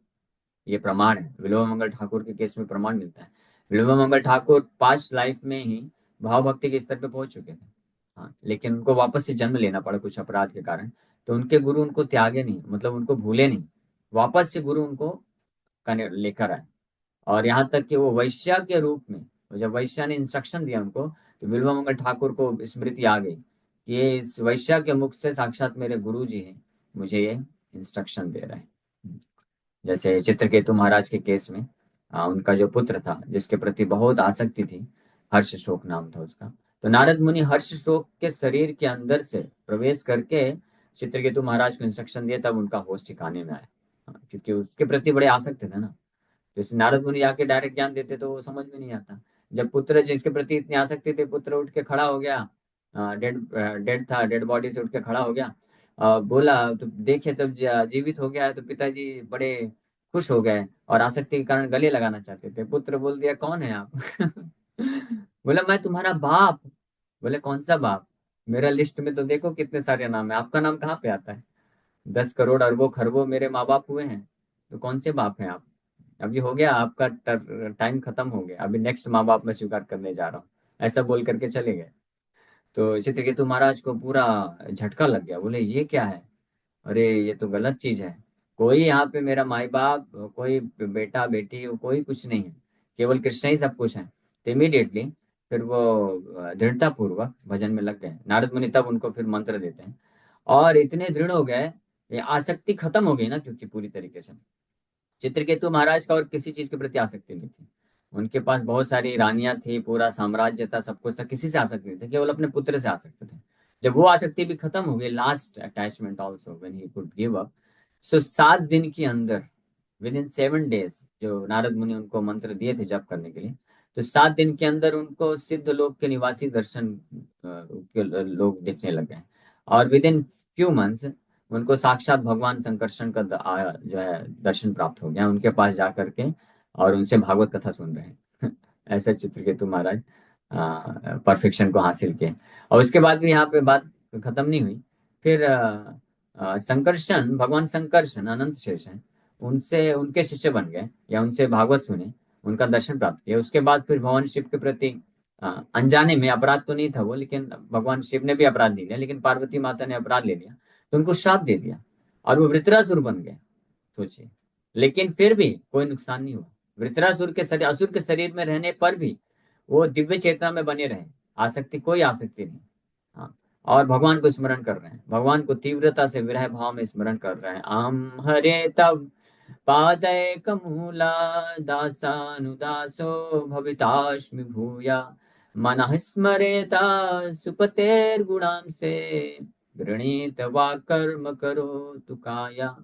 ये प्रमाण है, विल्वा मंगल ठाकुर के केस में प्रमाण मिलता है। विल्वा मंगल ठाकुर पास्ट लाइफ में ही भाव भक्ति के स्तर पे पहुंच चुके थे, हाँ, लेकिन उनको वापस से जन्म लेना पड़ा कुछ अपराध के कारण। तो उनके गुरु उनको त्यागे नहीं, मतलब उनको भूले नहीं, वापस से गुरु उनको लेकर आए। और यहाँ तक कि वो वैश्या के रूप में, जब वैश्या ने इंस्ट्रक्शन दिया उनको, तो बिल्वा मंगल ठाकुर को स्मृति आ गई कि ये इस वैश्या के मुख से साक्षात मेरे गुरु जी हैं, मुझे ये इंस्ट्रक्शन दे रहे हैं। जैसे चित्रकेतु महाराज के केस में, उनका जो पुत्र था, जिसके प्रति बहुत आसक्ति थी, हर्ष शोक नाम था उसका, तो नारद मुनि हर्ष शोक के शरीर के अंदर से प्रवेश करके चित्रकेतु महाराज को इंस्ट्रक्शन दिया, तब उनका होश ठिकाने में आया। क्योंकि उसके प्रति बड़े आसक्त थे ना। जैसे नारद मुनि जाके डायरेक्ट ज्ञान देते तो वो समझ में नहीं आता। जब पुत्र जिसके प्रति इतनी आसक्ति थी, पुत्र उठ के खड़ा हो गया, डेड डेड था, डेड बॉडी से उठ के खड़ा हो गया, बोला तो देखे तब जीवित हो गया है, तो पिताजी बड़े खुश हो गए और आसक्ति के कारण गले लगाना चाहते थे। पुत्र बोल दिया, कौन है आप? बोला, मैं तुम्हारा बाप। बोले, कौन सा बाप? मेरा लिस्ट में तो देखो कितने सारे नाम है, आपका नाम कहाँ पे आता है? 10 करोड़ अरबों खरबों मेरे माँ बाप हुए हैं, तो कौन से बाप हैं आप? अभी हो गया आपका टाइम खत्म हो गया, अभी नेक्स्ट माँ बाप मैं स्वीकार करने जा रहा हूँ। ऐसा बोल करके चले गए। तो चित्रकेतु महाराज को पूरा झटका लग गया, बोले ये क्या है? अरे ये तो गलत चीज है। कोई यहाँ पे मेरा माई बाप, कोई बेटा बेटी, कोई कुछ नहीं है, केवल कृष्ण ही सब कुछ है। तो इमीडिएटली फिर वो दृढ़ता पूर्वक भजन में लग गए। नारद मुनि तब उनको फिर मंत्र देते हैं, और इतने दृढ़ हो गए, ये आसक्ति खत्म हो गई ना, क्योंकि पूरी तरीके से चित्रकेतु महाराज का और किसी चीज के प्रति आसक्ति नहीं थी। उनके पास बहुत सारी रानियां थी, पूरा साम्राज्य था, सब कुछ था, किसी से आसक्ति नहीं थे, केवल अपने पुत्र से आसक्त थे। जब वो आसक्ति भी खत्म हो गई, last attachment also when he could give up, so 7 दिन के अंदर, विद इन 7 डेज, जो नारद मुनि उनको मंत्र दिए थे जप करने के लिए, तो 7 दिन के अंदर उनको सिद्ध लोक के निवासी दर्शन के लोग दिखने लग गए। और विद इन फ्यू मंथ्स उनको साक्षात भगवान संकर्षण का जो है दर्शन प्राप्त हो गया उनके पास जा करके, और उनसे भागवत कथा सुन रहे हैं। ऐसा चित्रकेतु महाराज परफेक्शन को हासिल किए। और उसके बाद भी यहाँ पे बात खत्म नहीं हुई। फिर संकर्षण, भगवान संकर्षण अनंत शेष हैं, उनसे उनके शिष्य बन गए या उनसे भागवत सुने, उनका दर्शन प्राप्त किया। उसके बाद फिर भगवान शिव के प्रति अनजाने में, अपराध तो नहीं था वो, लेकिन भगवान शिव ने भी अपराध नहीं लिया, लेकिन पार्वती माता ने अपराध ले लिया, तो उनको श्राप दे दिया और वो वृत्रासुर बन गए। सोचिए। लेकिन फिर भी कोई नुकसान नहीं हुआ। वृत्रासुर के शरीर, असुर के शरीर में रहने पर भी वो दिव्य चेतना में बने रहे। आसक्ति, कोई आसक्ति नहीं। हाँ। और भगवान को स्मरण कर रहे हैं, भगवान को तीव्रता से विरह भाव में स्मरण कर रहे हैं। आम हरे तब पादैकमूला दासानुदासो भवितास्मि भूया मनः स्मरेता सुपतेर्गुणांस्ते गृणीत वा कर्म करोतु काया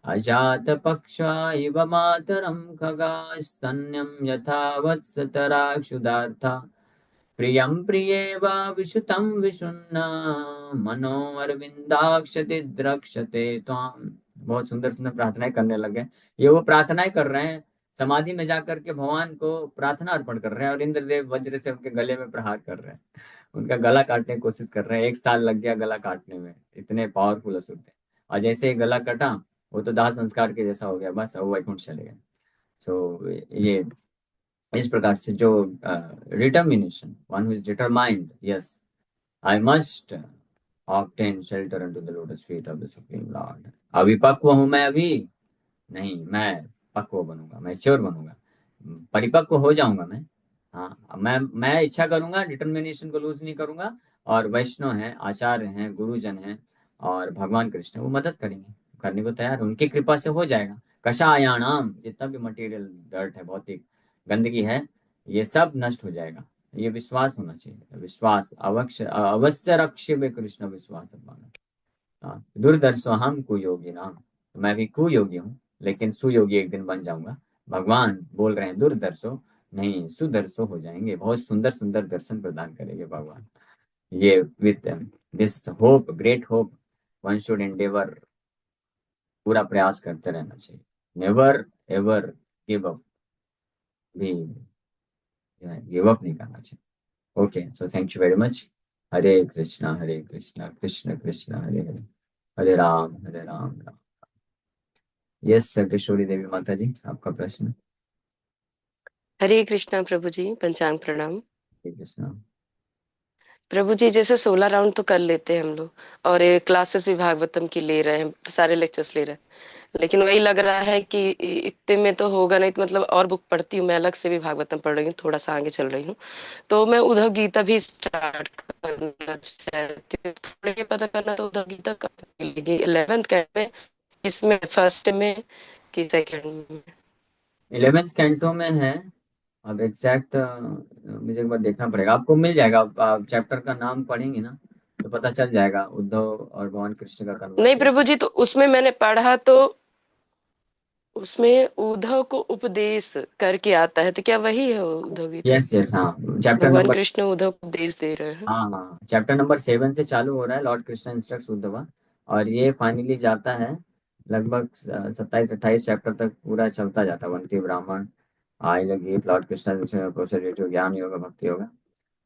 अजात पक्षा इव मातरं खगास्तन्यं यथा वत्सतराक्षुदार्था प्रियं प्रियेवा विशुतं विशुन्ना मनो अरविंदाक्षति द्रक्षते त्वाम। बहुत सुंदर सुंदर प्रार्थनाएं करने लगे। ये वो प्रार्थनाएं कर रहे हैं, समाधि में जाकर के भगवान को प्रार्थना अर्पण कर रहे हैं, और इंद्रदेव वज्र से उनके गले में प्रहार कर रहे हैं, उनका गला काटने की कोशिश कर रहे हैं। 1 साल लग गया गला काटने में, इतने पावरफुल असुर थे। और जैसे ही गला कटा, वो तो दाह संस्कार के जैसा हो गया, बस अब वैकुंठ चले गए। सो ये इस प्रकार से जो determination, one who is determined, yes I must obtain shelter unto the lotus feet of the supreme lord. अविपक्व हूं मैं अभी, नहीं, मैं पक्व बनूंगा, मैं श्योर बनूंगा, परिपक्व हो जाऊंगा मैं। हाँ, मैं इच्छा करूंगा, डिटर्मिनेशन को लूज नहीं करूंगा। और वैष्णव हैं, आचार्य हैं, गुरुजन हैं, और भगवान कृष्ण वो मदद करेंगे, करने को तैयार हैं। उनकी कृपा से हो जाएगा। कषायाणाम, जितना भी मटेरियल डर्ट है, भौतिक गंदगी है, ये सब नष्ट हो जाएगा। ये विश्वास होना चाहिए, विश्वास अवश्य अवश्य रक्षे कृष्ण विश्वास। हाँ, दुर्दर्शो हम कुयोगी नाम। मैं भी कुयोगी हूँ, लेकिन सुयोगी एक दिन बन जाऊंगा। भगवान बोल रहे हैं दुर्दर्शो नहीं, सुदर्शो हो जाएंगे। बहुत सुंदर सुंदर दर्शन प्रदान करेंगे भगवान। ये with this hope, great hope, one should endeavour, पूरा प्रयास करते रहना चाहिए। नेवर एवर गिव अप, भी गिव अप नहीं करना चाहिए। Okay, so thank you very much. Hare Krishna Krishna Krishna Hare Hare, Hare Ram Ram. Yes Kishori Devi माता जी, आपका प्रश्न। हरे कृष्णा प्रभु जी, पंचांग प्रणाम। हरे कृष्णा। प्रभु जी, जैसे 16 राउंड तो कर लेते हैं हम लोग, और ये क्लासेस भी भागवतम की ले रहे हैं, सारे लेक्चर्स ले रहे हैं, लेकिन वही लग रहा है कि इतने में तो होगा नहीं। तो मतलब और बुक पढ़ती हूँ, मैं अलग से भी भागवतम पढ़ रही हूँ, थोड़ा सा आगे चल रही हूँ। तो मैं उद्धव गीता भी स्टार्ट करना चाहती हूँ। थोड़ा ये पता करना, तो उद्धव गीता कब मिलेगी? 11th कैंप में, इसमें फर्स्ट में कि सेकंड में? 11th कैंटो में है। अब एग्जैक्ट मुझे एक बार देखना पड़ेगा, आपको मिल जाएगा। आप चैप्टर का नाम पढ़ेंगे ना, तो पता चल जाएगा। उद्धव और भगवान कृष्ण का नहीं प्रभु कन्वर्सेशन। जी, तो उसमें मैंने पढ़ा तो उसमें उद्धव को उपदेश करके आता है, तो क्या वही है उद्धव गीता? यस यस, हाँ। चैप्टर भगवान नंबर, कृष्ण उद्धव को उपदेश दे रहे हैं। हाँ हाँ, चैप्टर नंबर 7 से चालू हो रहा है, लॉर्ड कृष्ण इंस्ट्रक्ट्स उद्धवा, और ये फाइनली जाता है लगभग 27-28 चैप्टर तक पूरा चलता जाता है। वंती ब्राह्मण, आय गीत, लॉर्ड कृष्ण प्रोसेस, जो ज्ञान योगा, भक्ति योगा,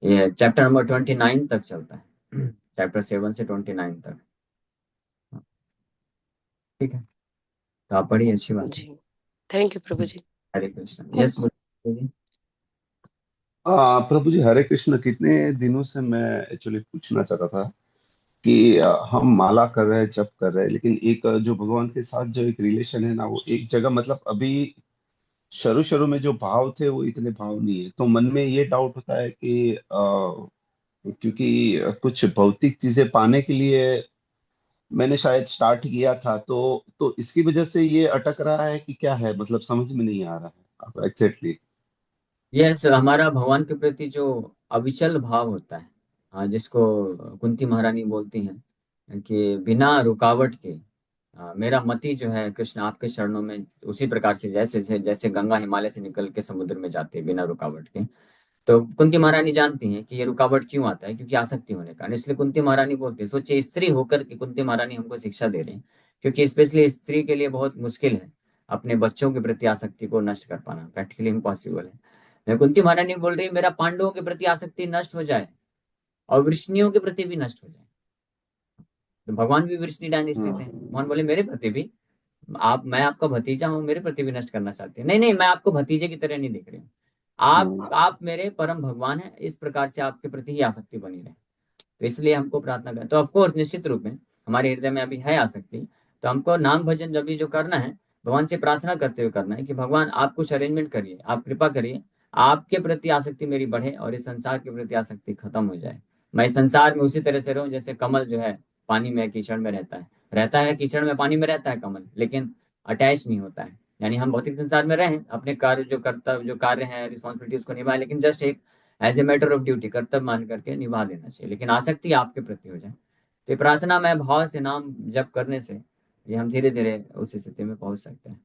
ये चैप्टर नंबर 29 तक चलता है। चैप्टर 7 से 29 तक। ठीक है, तो आप पढ़िए, अच्छी बात है। जी, थैंक यू प्रभु जी। हरे कृष्ण। यस, बोलिए। प्रभु जी हरे कृष्ण। कितने दिनों से मैं एक्चुअली पूछना चाहता था कि हम माला कर रहे हैं, जप कर रहे हैं, लेकिन एक जो भगवान के साथ जो एक रिलेशन है ना, वो एक जगह मतलब अभी शुरू शुरू में जो भाव थे वो इतने भाव नहीं है। तो मन में ये डाउट होता है कि क्योंकि कुछ भौतिक चीजें पाने के लिए मैंने शायद स्टार्ट किया था, तो इसकी वजह से ये अटक रहा है कि क्या है, मतलब समझ में नहीं आ रहा है अब एग्जैक्टली। यस, हमारा भगवान के प्रति जो अविचल भाव होता है, जिसको कुंती महारानी बोलती हैं कि बिना रुकावट के मेरा मति जो है कृष्ण आपके चरणों में, उसी प्रकार से जैसे जैसे जैसे गंगा हिमालय से निकल के समुद्र में जाती है बिना रुकावट के, तो कुंती महारानी जानती हैं कि ये रुकावट क्यों आता है, क्योंकि आसक्ति होने का कारण। इसलिए कुंती महारानी बोलती है, सोचिए स्त्री होकर के कुंती महारानी हमको शिक्षा दे रही है, क्योंकि स्पेशली स्त्री के लिए बहुत मुश्किल है अपने बच्चों के प्रति आसक्ति को नष्ट कर पाना, प्रैक्टिकली इम्पॉसिबल है। मैं कुंती महारानी बोल रही है मेरा पांडवों के प्रति आसक्ति नष्ट हो जाए और वृष्णियों के प्रति भी नष्ट हो जाए। तो भगवान भी वृष्णि डायनेस्टी से हैं। हाँ। भगवान बोले मेरे प्रति भी, आप, मैं आपका भतीजा हूँ, मेरे प्रति भी नष्ट करना चाहते हैं? नहीं नहीं, मैं आपको भतीजे की तरह नहीं देख रही हूँ, आप मेरे परम भगवान हैं, इस प्रकार से आपके प्रति ही आसक्ति बनी रहे। तो इसलिए हमको प्रार्थना करें। तो ऑफकोर्स निश्चित रूप में हमारे हृदय में अभी है आसक्ति, तो हमको नाम भजन जब भी जो करना है, भगवान से प्रार्थना करते हुए करना है कि भगवान आप कुछ अरेंजमेंट करिए, आप कृपा करिए, आपके प्रति आसक्ति मेरी बढ़े और इस संसार के प्रति आसक्ति खत्म हो जाए। मैं इस संसार में उसी तरह से रहूं जैसे कमल जो है पानी में कीचड़ में रहता है कीचड़ में पानी में रहता है कमल, लेकिन अटैच नहीं होता है। यानी हम भौतिक संसार में रहें, अपने कार्य जो कर्तव्य जो कार्य है रिस्पॉन्सिबिलिटी उसको निभाएं, लेकिन जस्ट एक as a matter of duty कर्तव्य मान करके निभा देना चाहिए, लेकिन आसक्ति आपके प्रति हो जाए। तो ये प्रार्थना में भाव से नाम जप करने से ये हम धीरे धीरे उस स्थिति में पहुंच सकते हैं।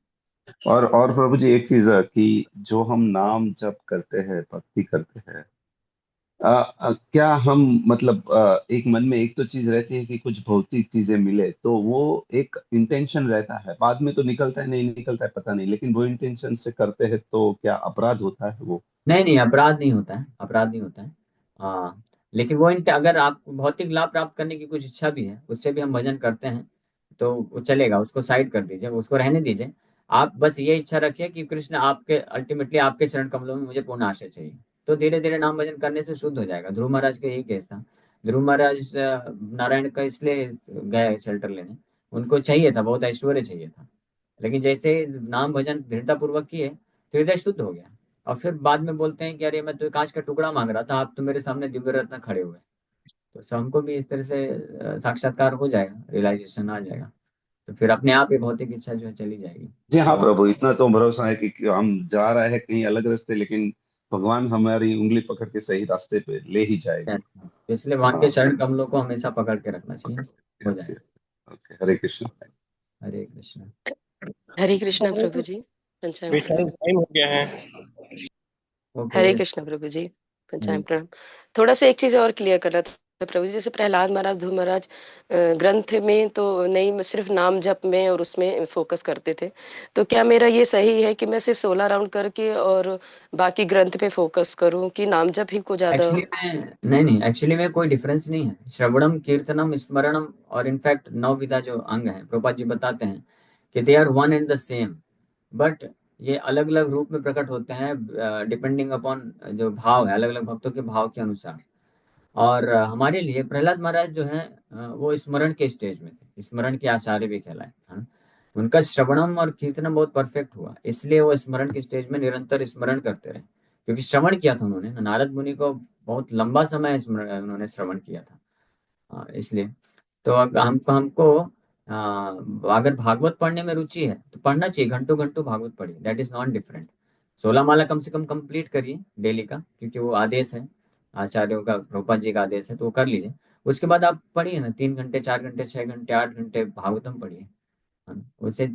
और प्रभु जी एक चीज है कि जो हम नाम जप करते हैं, भक्ति करते हैं, क्या हम मतलब एक मन में एक तो चीज रहती है कि कुछ भौतिक चीजें मिले, तो वो एक इंटेंशन रहता है, बाद में तो निकलता है नहीं निकलता है पता नहीं, लेकिन वो इंटेंशन से करते हैं तो क्या अपराध होता है वो? नहीं नहीं, अपराध नहीं होता है, अपराध नहीं होता है। लेकिन वो अगर आप भौतिक लाभ प्राप्त करने की कुछ इच्छा भी है, उससे भी हम भजन करते हैं, तो वो चलेगा, उसको साइड कर दीजिए, उसको रहने दीजिए। आप बस ये इच्छा रखिए कि कृष्ण आपके अल्टीमेटली आपके चरण कमलों में मुझे पूर्ण आशय चाहिए। तो धीरे धीरे नाम भजन करने से शुद्ध हो जाएगा। ध्रुव महाराज का यही केस था। ध्रुव महाराज नारायण का इसलिए गए शेल्टर लेने, उनको चाहिए था, बहुत ऐश्वर्य चाहिए था, लेकिन जैसे नाम भजन दृढ़ता पूर्वक किए तो हृदय शुद्ध हो गया। और फिर बाद में बोलते हैं कि अरे मैं तो कांच का टुकड़ा मांग रहा था, आप तो मेरे सामने दिव्य रत्न खड़े हुए। तो हमको भी इस तरह से साक्षात्कार हो जाएगा, रियलाइजेशन आ जाएगा, तो फिर अपने आप ही भौतिक इच्छा जो है चली जाएगी। जी हाँ तो प्रभु, इतना तो भरोसा है कि हम जा रहे हैं कहीं अलग रास्ते, लेकिन भगवान हमारी उंगली पकड़ के सही रास्ते पे ले ही जाएंगे। इसलिए भगवान के हाँ। चरण कमलों को हमेशा पकड़ के रखना चाहिए, हो यस जाएगा। यस। ओके, हरे कृष्ण। हरे कृष्ण। हरे कृष्णा प्रभु जी। पंचांग विशाल प्रणाम। टाइम हो गया है। ओके। हरे कृष्णा प्रभु जी। हरे। पंचांग प्रणाम। थोड़ा सा एक चीज और क्लियर करना था प्रभु जी, जैसे प्रहलाद महाराज ध्रुव महाराज ग्रंथ में तो नहीं, सिर्फ नाम जप में और उसमें फोकस करते थे। तो क्या मेरा ये सही है कि मैं सिर्फ 16 राउंड करके और बाकी ग्रंथ पे फोकस करूं, कि नाम जप ही को ज्यादा? एक्चुअली में नहीं नहीं, एक्चुअली में कोई डिफरेंस नहीं है। श्रवणम कीर्तनम स्मरणम और इनफैक्ट नौ विधा जो अंग है, प्रभुपाद जी बताते हैं कि they are one and the same, but ये अलग अलग रूप में प्रकट होते हैं डिपेंडिंग अपॉन जो भाव है, अलग अलग भक्तों के भाव के अनुसार। और हमारे लिए प्रहलाद महाराज जो है वो स्मरण के स्टेज में थे, स्मरण के आचार्य भी कहलाए, है ना। उनका श्रवणम और कीर्तनम बहुत परफेक्ट हुआ, इसलिए वो स्मरण के स्टेज में निरंतर स्मरण करते रहे, क्योंकि श्रवण किया था उन्होंने। नारद मुनि को बहुत लंबा समय स्मरण उन्होंने श्रवण किया था। इसलिए तो हमको हमको अगर भागवत पढ़ने में रुचि है तो पढ़ना चाहिए, घंटों घंटों भागवत पढ़िए, दैट इज नॉट डिफरेंट। 16 माला कम से कम कंप्लीट करिए डेली का, क्योंकि वो आदेश है आचार्यों का, प्रभुपाद जी का आदेश है, तो वो कर लीजिए। उसके बाद आप पढ़िए ना, 3 घंटे 4 घंटे 6 घंटे 8 घंटे भागवतम पढ़िए, है ना। उससे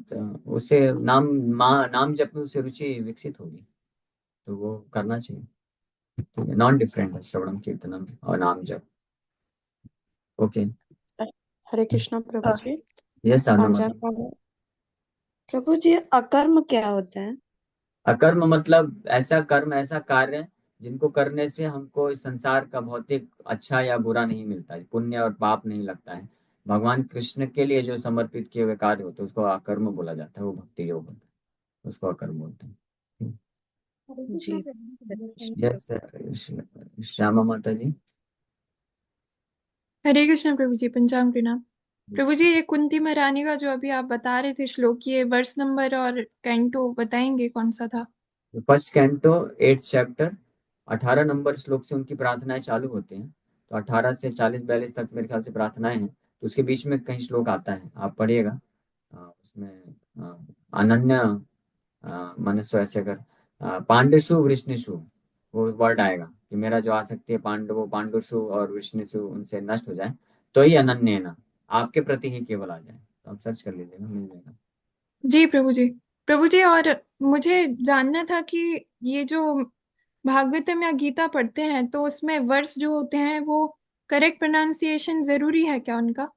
उससे नाम जप में उससे रुचि विकसित होगी, तो वो करना चाहिए। ठीक है, नॉन डिफरेंट है श्रवणम कीर्तनम और नाम जप। ओके। हरे कृष्णा प्रभु जी। यस साधना पांचाल माता। प्रभु जी, अकर्म क्या होता है? अकर्म मतलब ऐसा कर्म, ऐसा कार्य जिनको करने से हमको इस संसार का भौतिक अच्छा या बुरा नहीं मिलता है, पुण्य और पाप नहीं लगता है। भगवान कृष्ण के लिए जो समर्पित किए हुए कार्य होते हैं उसको अकर्म बोला जाता है, वो भक्ति योग होता है, उसको अकर्म बोलते हैं। जी। यस। श्यामा माता जी। हरे कृष्ण प्रभु जी। पंचांग प्रणाम प्रभु जी। ये कुंती महारानी का जो अभी आप बता रहे थे श्लोक, ये वर्ष नंबर और कैंटो बताएंगे कौन सा था? First canto 8th chapter 18 number श्लोक से उनकी प्रार्थनाएं चालू होती हैं। तो 18 से 40 42 तक मेरे ख्याल से प्रार्थनाएं हैं, तो उसके बीच में कहीं श्लोक आता है, आप पढ़िएगा। उसमें अनन्य मनस्व ऐसे कर पांडुषु वृष्णिषु, वो वर्ड आएगा कि मेरा जो आसक्ति है पांडुषु और वृष्णिषु उनसे नष्ट हो जाए, तो ही अनन्य ना आपके प्रति ही केवल आ जाए। तो आप सर्च कर लीजिएगा, मिल जाएगा। जी प्रभु जी। प्रभु जी, और मुझे जानना था कि ये जो भागवतम या गीता पढ़ते हैं तो उसमें वर्ड्स जो होते हैं वो करेक्ट प्रोनाउंसिएशन जरूरी है क्या उनका?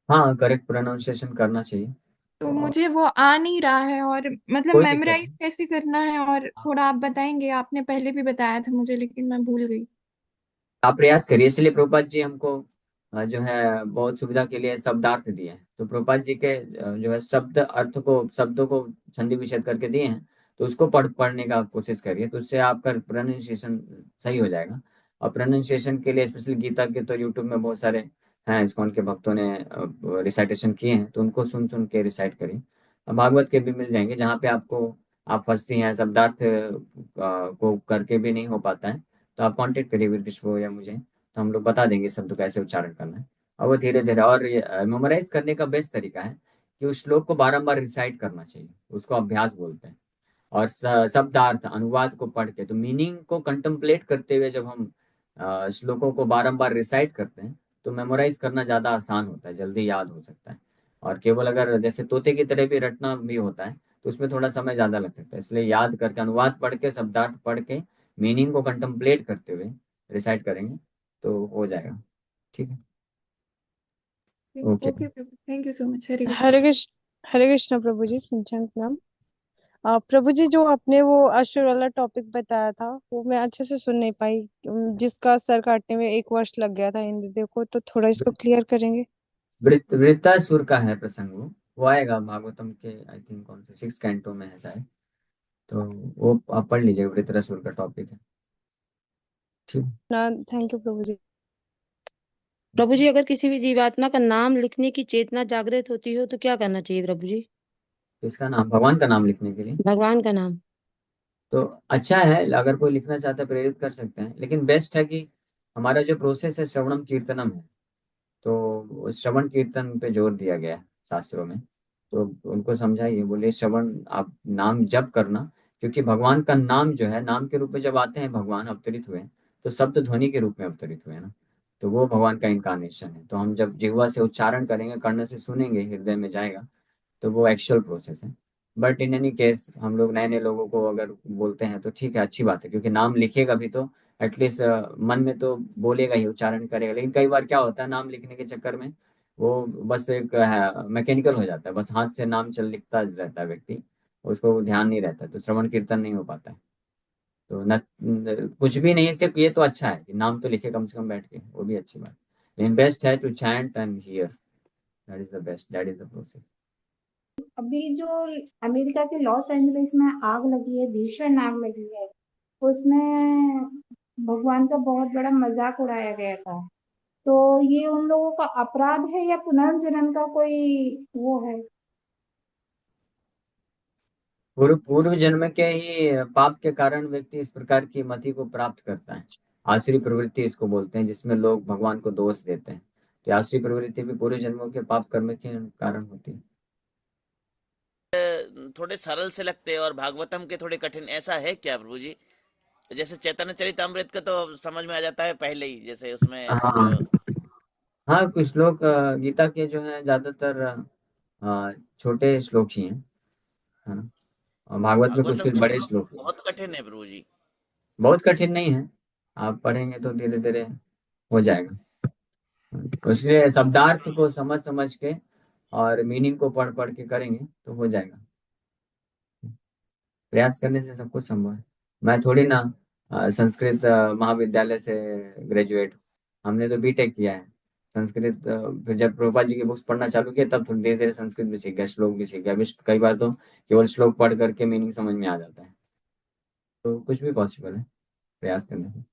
हाँ, करेक्ट प्रोनाउंसिएशन करना चाहिए। तो और मुझे वो आ नहीं रहा है, और मतलब कोई दिक्कत मेमोराइज नहीं। कैसे करना है, और थोड़ा आप बताएंगे? आपने पहले भी बताया था मुझे, लेकिन मैं भूल गई। आप प्रयास करिए, इसलिए प्रभुपाद जी हमको जो है बहुत सुविधा के लिए शब्दार्थ दिए हैं। तो प्रभुपाद जी के जो है शब्द अर्थ को, शब्दों को संधि विच्छेद करके दिए हैं। तो उसको पढ़ने का कोशिश करिए, तो उससे आपका प्रोनाउंसिएशन सही हो जाएगा। और प्रोनाउंसिएशन के लिए स्पेशली गीता के तो यूट्यूब में बहुत सारे हैं, इस्कॉन के भक्तों ने रिसाइटेशन किए हैं, तो उनको सुन सुन के रिसाइट करिए। अब भागवत के भी मिल जाएंगे जहाँ पे आपको आप फंसती हैं, शब्दार्थ को करके भी नहीं हो पाता है। तो आप कांटेक्ट करिए विदिश को या मुझे, तो हम लोग बता देंगे शब्द का कैसे उच्चारण करना है। और वो धीरे धीरे, और मेमोराइज करने का बेस्ट तरीका है कि उस श्लोक को बारंबार रिसाइट करना चाहिए, उसको अभ्यास बोलते हैं। और शब्दार्थ अनुवाद को पढ़ के, तो मीनिंग को कंtemplate करते हुए जब हम श्लोकों को बारंबार रिसाइट करते हैं, तो मेमोराइज करना ज़्यादा आसान होता है, जल्दी याद हो सकता है। और केवल अगर जैसे तोते की तरह भी रटना भी होता है, तो उसमें थोड़ा समय ज़्यादा लग सकता है। इसलिए याद करके, अनुवाद पढ़ के, शब्दार्थ पढ़ के, मीनिंग को कंtemplate करते हुए रिसाइट करेंगे, तो हो जाएगा। ठीक है। ओके। ओके प्रभु, thank you so much. Hare Krishna. Hare Krishna. Hare Krishna प्रभु जी, सिंचन प्रणाम। प्रभु जी, जो आपने वो अश्वर वाला टॉपिक बताया था वो मैं अच्छे से सुन नहीं पाई। जिसका सर काटने में 1 वर्ष लग गया था इंद्रदेव को, तो थोड़ा इसको क्लियर करेंगे? वृत्तासुर का है प्रसंग, वो आएगा भागवतम के, आई थिंक कौन से 6 कैंटो में है शायद। तो वो आप पढ़ लीजिए, वृत्रासुर का टॉपिक है। ठीक। ना, थैंक यू प्रभु जी। प्रभु जी, अगर किसी भी जीवात्मा का नाम लिखने की चेतना जागृत होती हो तो क्या करना चाहिए प्रभु जी? इसका नाम, भगवान का नाम लिखने के लिए भगवान का नाम। तो अच्छा है, अगर कोई लिखना चाहता है प्रेरित कर सकते हैं, लेकिन बेस्ट है कि हमारा जो प्रोसेस है श्रवणम कीर्तनम है। तो श्रवण कीर्तन पे जोर दिया गया है शास्त्रों में। तो उनको समझाइए, बोलिए श्रवण आप नाम जप करना। क्योंकि भगवान का नाम जो है, नाम के रूप में जब आते हैं भगवान अवतरित हुए, तो शब्द ध्वनि के रूप में अवतरित हुए ना। तो वो भगवान का इनकारनेशन है। तो हम जब जिह्वा से उच्चारण करेंगे, कर्ण से सुनेंगे, हृदय में जाएगा, तो वो एक्चुअल प्रोसेस है। बट इन एनी केस, हम लोग नए नए लोगों को अगर बोलते हैं तो ठीक है, अच्छी बात है, क्योंकि नाम लिखेगा भी तो एटलीस्ट मन में तो बोलेगा ही, उच्चारण करेगा। लेकिन कई बार क्या होता है, नाम लिखने के चक्कर में वो बस एक मैकेनिकल हो जाता है, बस हाथ से नाम चल लिखता रहता है व्यक्ति, उसको ध्यान नहीं रहता, तो श्रवण कीर्तन नहीं हो पाता है। तो कुछ भी नहीं, सिर्फ ये तो अच्छा है कि नाम तो लिखे कम से कम बैठ के, वो भी अच्छी बात है। लेकिन बेस्ट है to chant and hear, that is the best, that is the process. अभी जो अमेरिका के लॉस एंजलिस में आग लगी है, भीषण आग लगी है, उसमें भगवान का बहुत बड़ा मजाक उड़ाया गया था। तो ये उन लोगों का अपराध है या पुनर्जन्म का कोई वो है? पूर्व पूर्व जन्म के ही पाप के कारण व्यक्ति इस प्रकार की मति को प्राप्त करता है। आसुरी प्रवृत्ति इसको बोलते हैं, जिसमें लोग भगवान को दोष देते हैं। तो आसुरी प्रवृत्ति भी पूर्व जन्मों के पाप कर्म के कारण होती है। थोड़े सरल से लगते हैं और भागवतम के थोड़े कठिन, ऐसा है क्या प्रभु जी? जैसे चैतन्य चरितामृत का तो समझ में आ जाता है पहले ही, जैसे उसमें हाँ। जो हाँ, कुछ श्लोक गीता के जो है ज्यादातर छोटे श्लोक ही हैं, है ना। और भागवत में कुछ भागवतम कुछ के बड़े श्लोक श्लोक हैं। बहुत कठिन है प्रभु जी। बहुत कठिन नहीं है, आप पढ़ेंगे तो धीरे धीरे हो जाएगा। तो इसलिए शब्दार्थ को समझ समझ के और मीनिंग को पढ़ पढ़ के करेंगे तो हो जाएगा। प्रयास करने से सब कुछ संभव है। मैं थोड़ी ना संस्कृत महाविद्यालय से ग्रेजुएट हूँ। हमने तो बीटेक किया है संस्कृत। फिर जब प्रभुपाद जी की बुक्स पढ़ना चालू किया, तब थोड़ी धीरे धीरे संस्कृत भी सीख गया, श्लोक भी सीख गया। अभी कई बार तो केवल श्लोक पढ़ करके मीनिंग समझ में आ जाता है। तो कुछ भी पॉसिबल है प्रयास करने से।